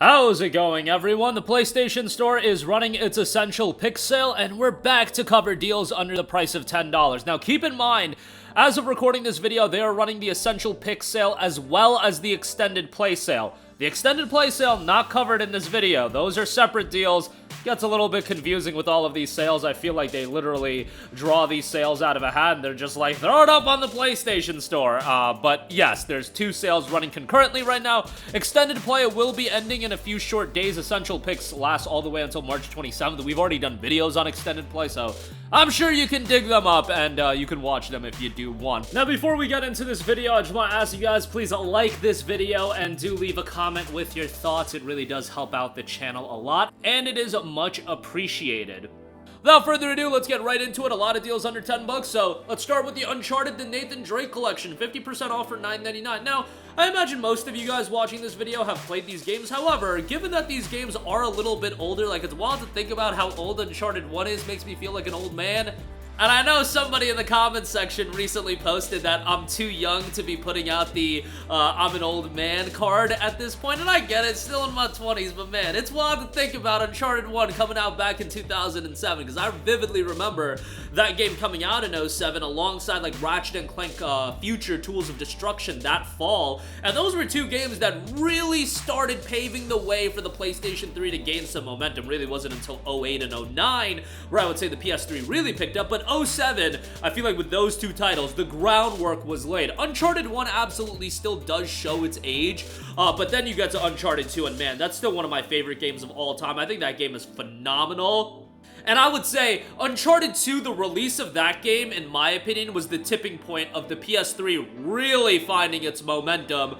How's it going, everyone? The PlayStation Store is running its Essential Pick sale, and we're back to cover deals under the price of $10. Now, keep in mind, as of recording this video, they are running the Essential Pick sale as well as the Extended Play sale. The Extended Play sale not covered in this video. Those are separate deals. Gets a little bit confusing with all of these sales. I feel like they literally draw these sales out of a hat and they're just like, throw it up on the PlayStation Store. But yes, there's two sales running concurrently right now. Extended Play will be ending in a few short days. Essential Picks last all the way until March 27th. We've already done videos on Extended Play, so I'm sure you can dig them up and you can watch them if you do want. Now, before we get into this video, I just want to ask you guys, please like this video and do leave a comment with your thoughts. It really does help out the channel a lot, and it is much appreciated. Without further ado, let's get right into it. A lot of deals under 10 bucks, so let's start with the Uncharted the Nathan Drake collection, 50% off for $9.99. Now, I imagine most of you guys watching this video have played these games. However, given that these games are a little bit older, like it's wild to think about how old Uncharted 1 is, makes me feel like an old man. And I know somebody in the comments section recently posted that I'm too young to be putting out the I'm an old man card at this point, and I get it, still in my 20s, but man, it's wild to think about Uncharted 1 coming out back in 2007, because I vividly remember that game coming out in 07 alongside like Ratchet & Clank Future Tools of Destruction that fall, and those were two games that really started paving the way for the PlayStation 3 to gain some momentum. Really wasn't until 08 and 09 where I would say the PS3 really picked up, but 07, I feel like with those two titles, the groundwork was laid. Uncharted 1 absolutely still does show its age, but then you get to Uncharted 2, and man, that's still one of my favorite games of all time. I think that game is phenomenal. And I would say Uncharted 2, the release of that game, in my opinion, was the tipping point of the PS3 really finding its momentum.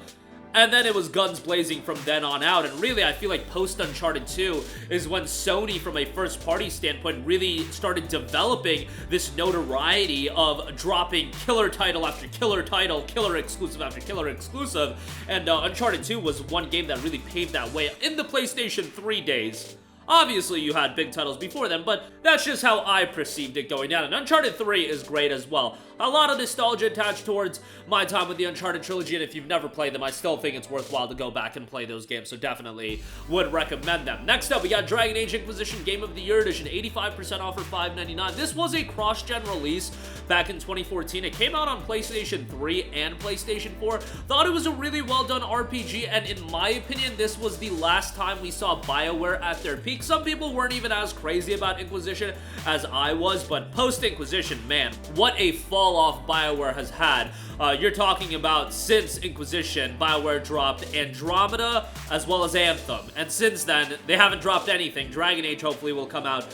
And then it was guns blazing from then on out, and really I feel like post-Uncharted 2 is when Sony, from a first-party standpoint, really started developing this notoriety of dropping killer title after killer title, killer exclusive after killer exclusive, and Uncharted 2 was one game that really paved that way in the PlayStation 3 days. Obviously, you had big titles before them, but that's just how I perceived it going down, and Uncharted 3 is great as well. A lot of nostalgia attached towards my time with the Uncharted trilogy, and if you've never played them, I still think it's worthwhile to go back and play those games, so definitely would recommend them. Next up, we got Dragon Age Inquisition Game of the Year Edition, 85% off for $5.99. This was a cross-gen release back in 2014. It came out on PlayStation 3 and PlayStation 4. Thought it was a really well-done RPG, and in my opinion, this was the last time we saw BioWare at their peak. Some people weren't even as crazy about Inquisition as I was, but post-Inquisition, man, what a fall-off BioWare has had. You're talking about since Inquisition, BioWare dropped Andromeda as well as Anthem, and since then, they haven't dropped anything. Dragon Age hopefully will come out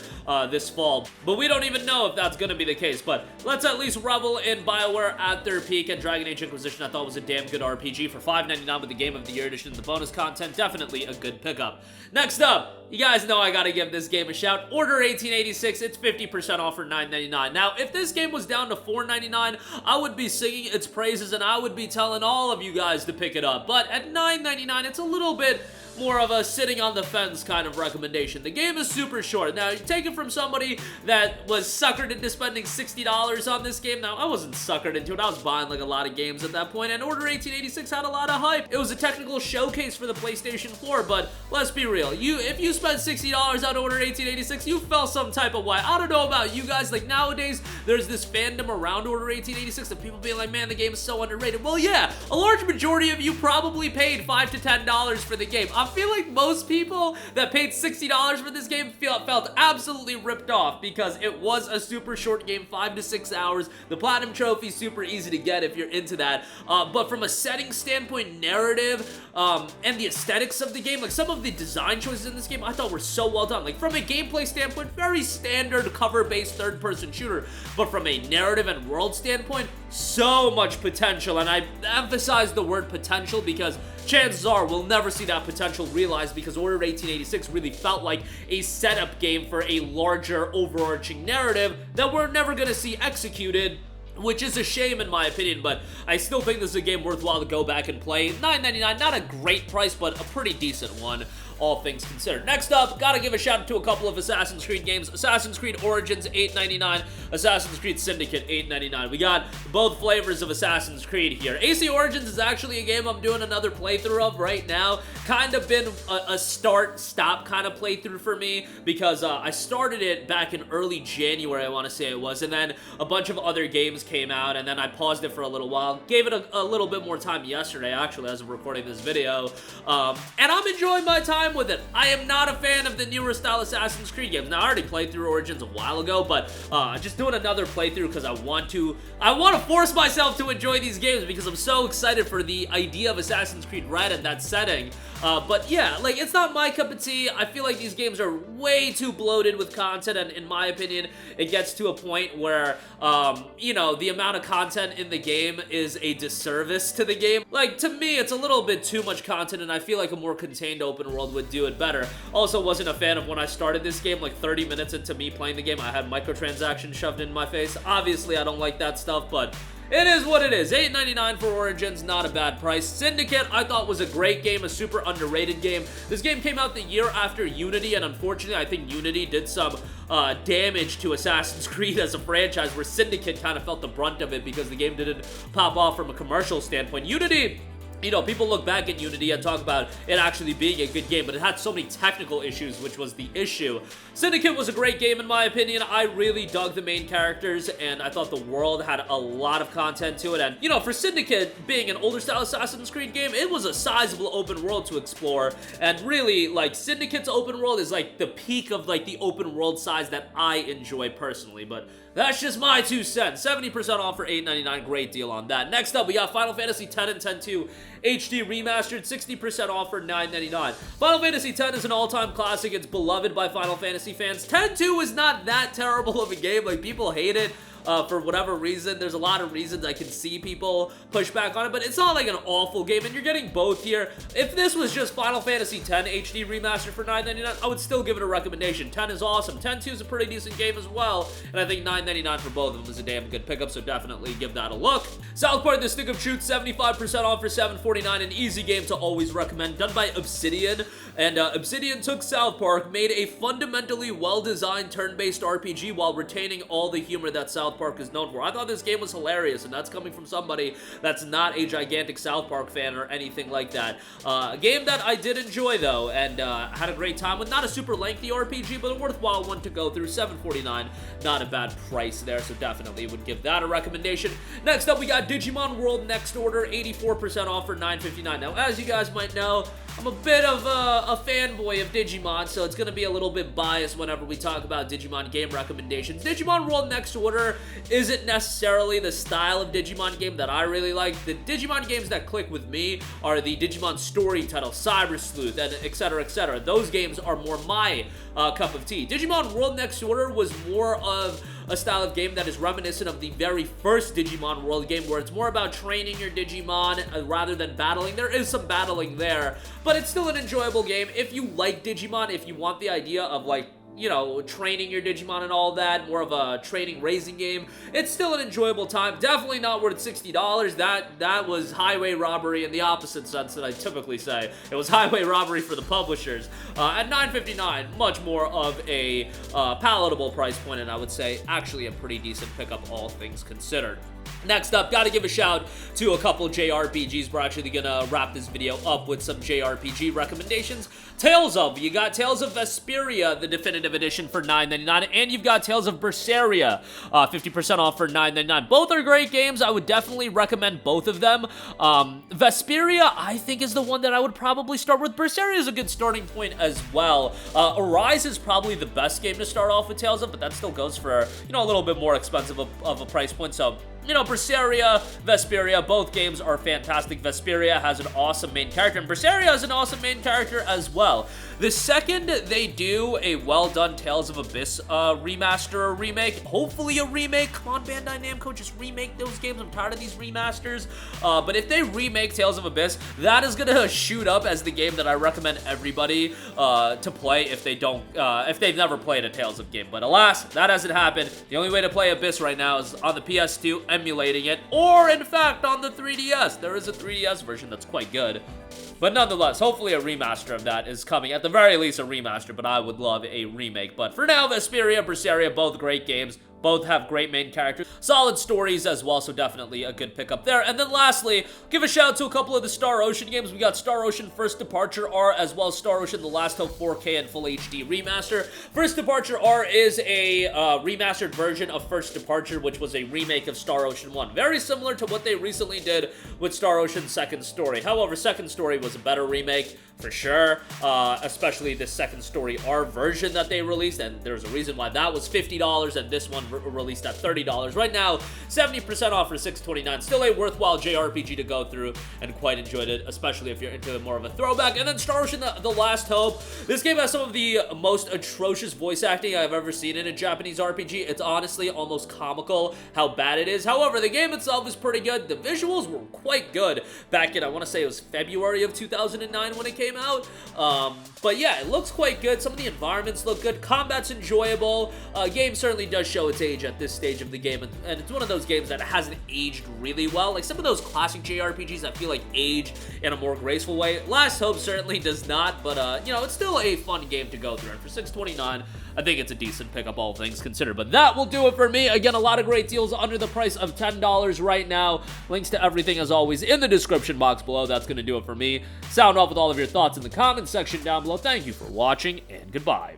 this fall, but we don't even know if that's going to be the case, but let's at least revel in BioWare at their peak, and Dragon Age Inquisition I thought was a damn good RPG for $5.99 with the Game of the Year Edition and the bonus content. Definitely a good pickup. Next up, you guys know I gotta give this game a shout. Order 1886, it's 50% off for $9.99. Now, if this game was down to $4.99, I would be singing its praises and I would be telling all of you guys to pick it up. But at $9.99, it's a little bit more of a sitting on the fence kind of recommendation. The game is super short. Now, take it from somebody that was suckered into spending $60 on this game. Now, I wasn't suckered into it. I was buying like a lot of games at that point, and Order 1886 had a lot of hype. It was a technical showcase for the PlayStation 4, but let's be real. If you spent $60 on Order 1886, you felt some type of way. I don't know about you guys. Like, nowadays, there's this fandom around Order 1886 of people being like, man, the game is so underrated. Well, yeah, a large majority of you probably paid $5 to $10 for the game. I feel like most people that paid $60 for this game felt absolutely ripped off because it was a super short game, 5 to 6 hours. The Platinum Trophy is super easy to get if you're into that. But from a setting standpoint, narrative, and the aesthetics of the game, like some of the design choices in this game I thought were so well done. Like from a gameplay standpoint, very standard cover-based third-person shooter. But from a narrative and world standpoint, so much potential. And I emphasize the word potential because chances are we'll never see that potential realized because Order 1886 really felt like a setup game for a larger overarching narrative that we're never going to see executed which is a shame in my opinion, but I still think this is a game worthwhile to go back and play. $9.99, not a great price, but a pretty decent one, all things considered. Next up, gotta give a shout out to a couple of Assassin's Creed games. Assassin's Creed Origins, $8.99. Assassin's Creed Syndicate, $8.99. We got both flavors of Assassin's Creed here. AC Origins is actually a game I'm doing another playthrough of right now. Kind of been a start-stop kind of playthrough for me, because I started it back in early January, I want to say it was, and then a bunch of other games came out, and then I paused it for a little while. Gave it a little bit more time yesterday, actually, as I'm recording this video, and I'm enjoying my time with it. I am not a fan of the newer style Assassin's Creed games. Now, I already played through Origins a while ago, but just doing another playthrough because I want to force myself to enjoy these games because I'm so excited for the idea of Assassin's Creed Red and that setting. But yeah, like, it's not my cup of tea. I feel like these games are way too bloated with content, and in my opinion, it gets to a point where, you know, the amount of content in the game is a disservice to the game. Like, to me, it's a little bit too much content, and I feel like a more contained open world would do it better. Also, wasn't a fan of when I started this game, like 30 minutes into me playing the game, I had microtransactions shoved in my face. Obviously, I don't like that stuff, but it is what it is. $8.99 for Origins, not a bad price. Syndicate, I thought was a great game, a super underrated game. This game came out the year after Unity, and unfortunately, I think Unity did some damage to Assassin's Creed as a franchise, where Syndicate kind of felt the brunt of it because the game didn't pop off from a commercial standpoint. Unity, you know, people look back at Unity and talk about it actually being a good game, but it had so many technical issues, which was the issue. Syndicate was a great game in my opinion. I really dug the main characters, and I thought the world had a lot of content to it. And, you know, for Syndicate being an older style Assassin's Creed game, it was a sizable open world to explore. And really, like, Syndicate's open world is like the peak of like the open world size that I enjoy personally. But that's just my 2 cents. 70% off for $8.99. Great deal on that. Next up, we got Final Fantasy X and X-2 HD Remastered. 60% off for $9.99. Final Fantasy X is an all-time classic. It's beloved by Final Fantasy fans. X-2 is not that terrible of a game. Like, people hate it. For whatever reason. There's a lot of reasons I can see people push back on it, but it's not like an awful game, and you're getting both here. If this was just Final Fantasy X HD Remastered for $9.99, I would still give it a recommendation. 10 is awesome. 10-2 is a pretty decent game as well, and I think $9.99 for both of them is a damn good pickup, so definitely give that a look. South Park: The Stick of Truth, 75% off for $7.49, an easy game to always recommend, done by Obsidian, and Obsidian took South Park, made a fundamentally well-designed turn-based RPG while retaining all the humor that South Park is known for. I thought this game was hilarious, and that's coming from somebody that's not a gigantic South Park fan or anything like that. A game that I did enjoy, though, and had a great time with. Not a super lengthy RPG, but a worthwhile one to go through. $7.49, not a bad price there, so definitely would give that a recommendation. Next up, we got Digimon World Next Order, 84% off for $9.59. Now, as you guys might know, I'm a bit of a fanboy of Digimon, so it's going to be a little bit biased whenever we talk about Digimon game recommendations. Digimon World Next Order isn't necessarily the style of Digimon game that I really like. The Digimon games that click with me are the Digimon story titles, Cyber Sleuth, and etc., etc. Those games are more my cup of tea. Digimon World Next Order was more of a style of game that is reminiscent of the very first Digimon World game, where it's more about training your Digimon rather than battling. There is some battling there, but it's still an enjoyable game. If you like Digimon, if you want the idea of, like, you know, training your Digimon and all that, more of a training raising game, it's still an enjoyable time. Definitely not worth $60. That was highway robbery in the opposite sense that I typically say. It was highway robbery for the publishers. At $9.59, much more of a palatable price point, and I would say actually a pretty decent pickup, all things considered. Next up, gotta give a shout to a couple JRPGs. We're actually gonna wrap this video up with some JRPG recommendations. You got Tales of Vesperia, the definitive edition, for $9.99, and you've got Tales of Berseria, 50% off for $9.99. Both are great games. I would definitely recommend both of them. Vesperia, I think, is the one that I would probably start with. Berseria is a good starting point as well. Arise is probably the best game to start off with Tales of, but that still goes for, you know, a little bit more expensive of a price point, so, you know, Berseria, Vesperia, both games are fantastic. Vesperia has an awesome main character, and Berseria has an awesome main character as well. The second they do a well-done Tales of Abyss remaster or remake, hopefully a remake, come on Bandai Namco, just remake those games, I'm tired of these remasters, but if they remake Tales of Abyss, that is gonna shoot up as the game that I recommend everybody to play if they don't, if they've never played a Tales of game, but alas, that hasn't happened. The only way to play Abyss right now is on the PS2 emulating it, or in fact on the 3DS. There is a 3DS version that's quite good. But nonetheless, hopefully a remaster of that is coming. At the very least, a remaster, but I would love a remake. But for now, Vesperia, Berseria, both great games. Both have great main characters, solid stories as well, so definitely a good pickup there. And then lastly, give a shout out to a couple of the Star Ocean games. We got Star Ocean First Departure R, as well as Star Ocean The Last Hope 4K and Full HD Remaster. First Departure R is a remastered version of First Departure, which was a remake of Star Ocean 1. Very similar to what they recently did with Star Ocean Second Story. However, Second Story was a better remake, for sure, especially the Second Story R version that they released, and there's a reason why that was $50 and this one released at $30. Right now, 70% off for $6.29. Still a worthwhile JRPG to go through, and quite enjoyed it, especially if you're into more of a throwback. And then Star Ocean The Last Hope. This game has some of the most atrocious voice acting I've ever seen in a Japanese RPG. It's honestly almost comical how bad it is. However, the game itself is pretty good. The visuals were quite good back in, I want to say it was February of 2009 when it came out. But yeah, it looks quite good. Some of the environments look good. Combat's enjoyable. Game certainly does show its age at this stage of the game, and it's one of those games that hasn't aged really well. Like some of those classic JRPGs that feel like age in a more graceful way. Last Hope certainly does not, but you know, it's still a fun game to go through, and for $6.29, I think it's a decent pickup, all things considered. But that will do it for me. Again, a lot of great deals under the price of $10 right now. Links to everything, as always, in the description box below. That's going to do it for me. Sound off with all of your thoughts in the comments section down below. Thank you for watching, and goodbye.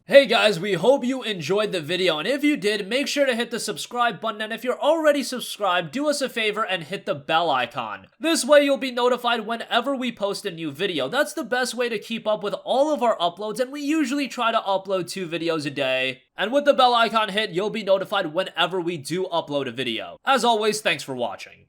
Hey guys, we hope you enjoyed the video, and if you did, make sure to hit the subscribe button, and if you're already subscribed, do us a favor and hit the bell icon. This way you'll be notified whenever we post a new video. That's the best way to keep up with all of our uploads, and we usually try to upload 2 videos a day. And with the bell icon hit, you'll be notified whenever we do upload a video. As always, thanks for watching.